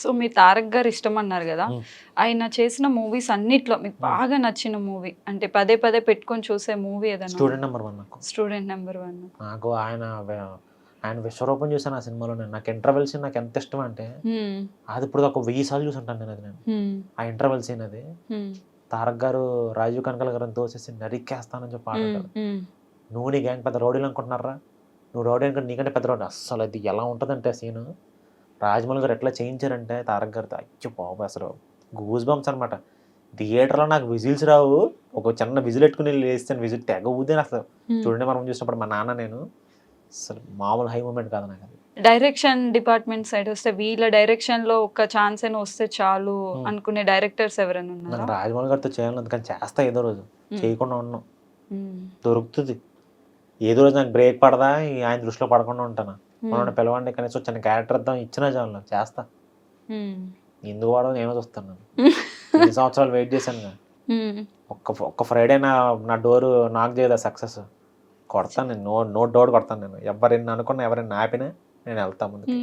So మీరు తారక్ గారు ఇష్టం అన్నారు కదా, ఉమ్. ఆయన చేసిన మూవీస్ అన్నిట్లో మీకు బాగా నచ్చిన మూవీ అంటే పదే పదే పెట్టుకొని చూసే మూవీ ఏదైనా? స్టూడెంట్ నెంబర్ 1 నాకు. Student number 1. నాకు ఆయన విశ్వరూపం చూసాను ఆ సినిమాలో. నేను నాకు ఇంటర్వెల్ సీన్ నాకు ఎంత ఇష్టం అంటే అది ఇప్పుడు ఒక 1000 సార్లు చూసుంటాను నేను. అది నేను ఆ ఇంటర్వెల్ సీన్ అది తారక్ గారు రాజీవ్ కనకాల గారిని తోసేసి నరికేస్తానని చెప్పి ఆడుంటారు. నువ్వు నీ గ్యాంగ్ పెద్ద రౌడీలు అనుకుంటున్నారా, నువ్వు రౌడీ అనుకుంటే నీకంటే పెద్ద రౌడీ. అస్సలు అది ఎలా ఉంటుందంటే సీను రాజమౌళి గారు ఎట్లా చేయించారంటే తారక్ గారితో అయ్యో బాబు అసలు గూస్ బంప్స్ అనమాట. థియేటర్లో నాకు విజిల్స్ రావు, ఒక చిన్న విజిల్ పెట్టుకుని లేస్తాను, విజిల్ తెగ ఊదే అసలు. చూడండి మనం చూసినప్పుడు మా నాన్న నేను అసలు మామూలు హై మూమెంట్ కాదు నాకు అది. డైరెక్షన్ డిపార్ట్మెంట్ సైడ్ వస్తే వీళ్ళ డైరెక్షన్ లో ఒక ఛాన్స్ అయినా వస్తే చాలు అనుకునే డైరెక్టర్స్ ఎవరైనా నాకు ఉన్నారా? రాజమౌళి గారితో చేయాలని కానీ చేస్తా ఏదో రోజు, చేయకుండా ఉన్నాం దొరుకుతుంది. ఏదో రోజు నాకు బ్రేక్ పడదా ఆయన దృష్టిలో పడకుండా ఉంటాను. మనం పిలవండి కనీసం చిన్న క్యారెక్టర్ ఇద్దాం ఇచ్చినా చాలు చేస్తా. ఎందుకు వాడో నేను చూస్తాను. ఎన్ని సంవత్సరాలు వెయిట్ చేశాను కదా. ఒక్క ఫ్రైడే నా డోరు నాకు చేయదా సక్సెస్ కొడతాను నేను. నో డౌట్ కొడతాను నేను. ఎవరిని అనుకున్నా ఎవరైనా ఆపినా నేను వెళ్తాను ముందుకు.